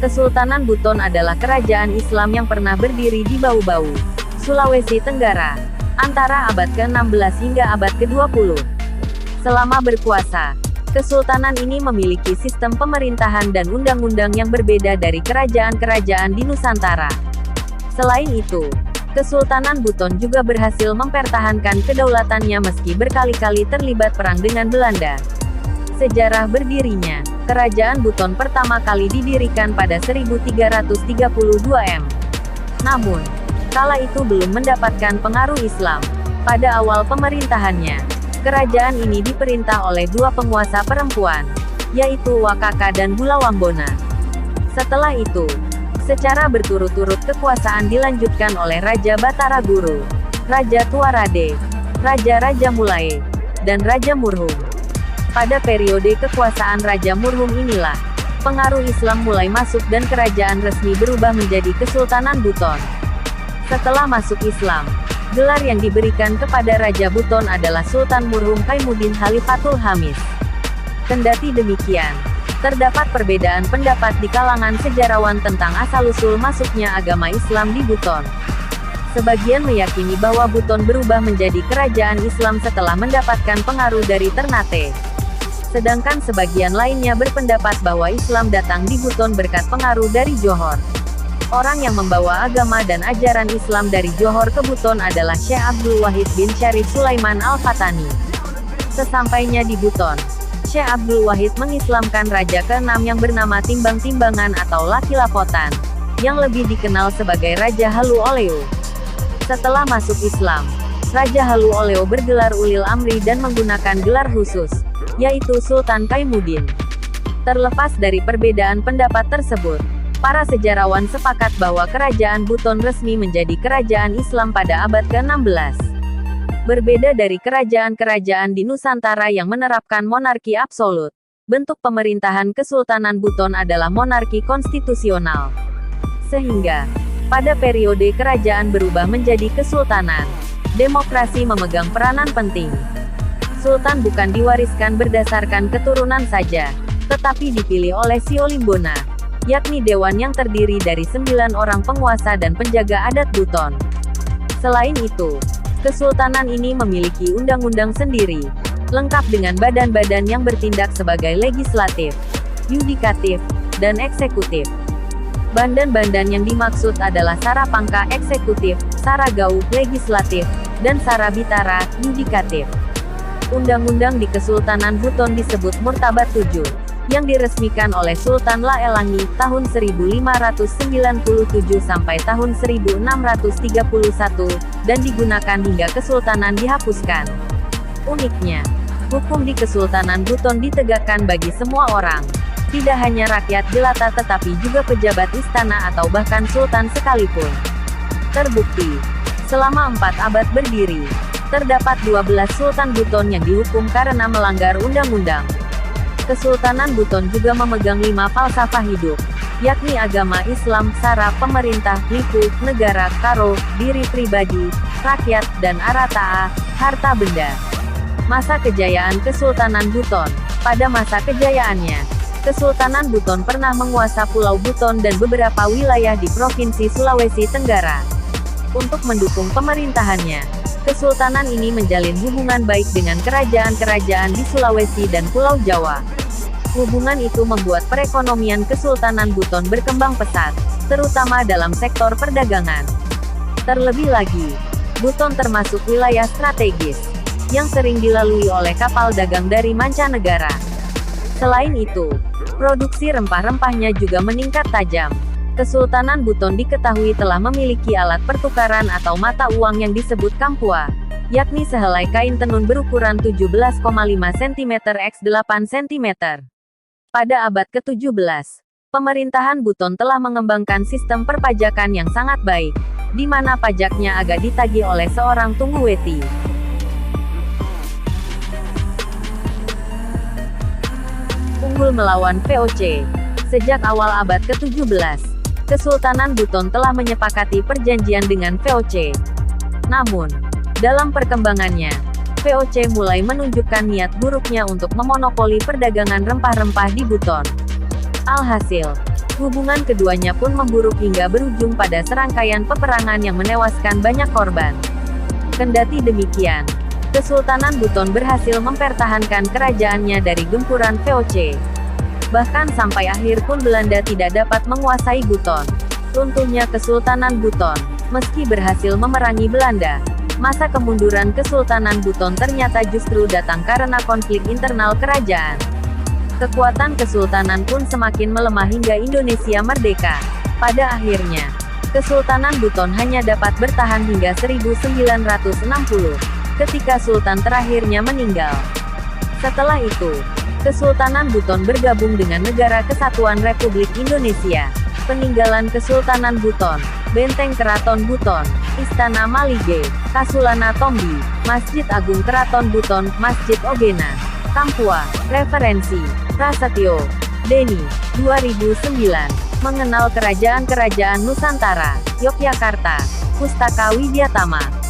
Kesultanan Buton adalah kerajaan Islam yang pernah berdiri di Bau-Bau, Sulawesi Tenggara, antara abad ke-16 hingga abad ke-20. Selama berkuasa, kesultanan ini memiliki sistem pemerintahan dan undang-undang yang berbeda dari kerajaan-kerajaan di Nusantara. Selain itu, Kesultanan Buton juga berhasil mempertahankan kedaulatannya meski berkali-kali terlibat perang dengan Belanda. Sejarah berdirinya, Kerajaan Buton pertama kali didirikan pada 1332 m. Namun, kala itu belum mendapatkan pengaruh Islam. Pada awal pemerintahannya, kerajaan ini diperintah oleh dua penguasa perempuan, yaitu Wakaka dan Bulawambona. Setelah itu, secara berturut-turut kekuasaan dilanjutkan oleh Raja Batara Guru, Raja Tuarade, Raja Mulaye, dan Raja Murhum. Pada periode kekuasaan Raja Murhum inilah, pengaruh Islam mulai masuk dan kerajaan resmi berubah menjadi Kesultanan Buton. Setelah masuk Islam, gelar yang diberikan kepada Raja Buton adalah Sultan Murhum Kaimuddin Khalifatul Khamis. Kendati demikian, terdapat perbedaan pendapat di kalangan sejarawan tentang asal-usul masuknya agama Islam di Buton. Sebagian meyakini bahwa Buton berubah menjadi kerajaan Islam setelah mendapatkan pengaruh dari Ternate. Sedangkan sebagian lainnya berpendapat bahwa Islam datang di Buton berkat pengaruh dari Johor. Orang yang membawa agama dan ajaran Islam dari Johor ke Buton adalah Syekh Abdul Wahid bin Syarif Sulaiman Al-Fatani. Sesampainya di Buton, Syekh Abdul Wahid mengislamkan Raja ke-6 yang bernama Timbang-Timbangan atau Laki Lapotan, yang lebih dikenal sebagai Raja Halu Oleo. Setelah masuk Islam, Raja Halu Oleo bergelar Ulil Amri dan menggunakan gelar khusus, yaitu Sultan Kaimuddin. Terlepas dari perbedaan pendapat tersebut, para sejarawan sepakat bahwa kerajaan Buton resmi menjadi kerajaan Islam pada abad ke-16. Berbeda dari kerajaan-kerajaan di Nusantara yang menerapkan monarki absolut, bentuk pemerintahan Kesultanan Buton adalah monarki konstitusional. Sehingga, pada periode kerajaan berubah menjadi kesultanan, demokrasi memegang peranan penting. Sultan bukan diwariskan berdasarkan keturunan saja, tetapi dipilih oleh Siolimbona, yakni dewan yang terdiri dari 9 orang penguasa dan penjaga adat Buton. Selain itu, kesultanan ini memiliki undang-undang sendiri, lengkap dengan badan-badan yang bertindak sebagai legislatif, yudikatif, dan eksekutif. Badan-badan yang dimaksud adalah Sarapangka eksekutif, Saragau legislatif, dan Sarabitara yudikatif. Undang-undang di Kesultanan Buton disebut Murtabat 7, yang diresmikan oleh Sultan Laelangi tahun 1597 sampai tahun 1631, dan digunakan hingga kesultanan dihapuskan. Uniknya, hukum di Kesultanan Buton ditegakkan bagi semua orang, tidak hanya rakyat jelata tetapi juga pejabat istana atau bahkan sultan sekalipun. Terbukti, selama 4 abad berdiri, terdapat 12 Sultan Buton yang dihukum karena melanggar undang-undang. Kesultanan Buton juga memegang 5 falsafah hidup, yakni agama Islam, Sara, pemerintah, liku, negara, karo, diri pribadi, rakyat, dan arata'a, harta benda. Masa kejayaan Kesultanan Buton. Pada masa kejayaannya, Kesultanan Buton pernah menguasai Pulau Buton dan beberapa wilayah di Provinsi Sulawesi Tenggara. Untuk mendukung pemerintahannya, kesultanan ini menjalin hubungan baik dengan kerajaan-kerajaan di Sulawesi dan Pulau Jawa. Hubungan itu membuat perekonomian Kesultanan Buton berkembang pesat, terutama dalam sektor perdagangan. Terlebih lagi, Buton termasuk wilayah strategis, yang sering dilalui oleh kapal dagang dari mancanegara. Selain itu, produksi rempah-rempahnya juga meningkat tajam. Kesultanan Buton diketahui telah memiliki alat pertukaran atau mata uang yang disebut kampua, yakni sehelai kain tenun berukuran 17,5 cm x 8 cm. Pada abad ke-17, pemerintahan Buton telah mengembangkan sistem perpajakan yang sangat baik, di mana pajaknya agak ditagih oleh seorang tungguweti. Unggul melawan VOC. Sejak awal abad ke-17, Kesultanan Buton telah menyepakati perjanjian dengan VOC. Namun, dalam perkembangannya, VOC mulai menunjukkan niat buruknya untuk memonopoli perdagangan rempah-rempah di Buton. Alhasil, Hubungan keduanya pun memburuk hingga berujung pada serangkaian peperangan yang menewaskan banyak korban. Kendati demikian, Kesultanan Buton berhasil mempertahankan kerajaannya dari gempuran VOC. Bahkan sampai akhir pun Belanda tidak dapat menguasai Buton. Runtuhnya Kesultanan Buton. Meski berhasil memerangi Belanda, masa kemunduran Kesultanan Buton ternyata justru datang karena konflik internal kerajaan. Kekuatan kesultanan pun semakin melemah hingga Indonesia merdeka. Pada akhirnya, Kesultanan Buton hanya dapat bertahan hingga 1960, ketika sultan terakhirnya meninggal. Setelah itu, Kesultanan Buton bergabung dengan Negara Kesatuan Republik Indonesia. Peninggalan Kesultanan Buton, Benteng Keraton Buton, Istana Malige, Kasulana Tombi, Masjid Agung Keraton Buton, Masjid Ogena, Kampua. Referensi: Prasetyo, Denny, 2009. Mengenal Kerajaan-Kerajaan Nusantara, Yogyakarta. Pustaka Widyatama.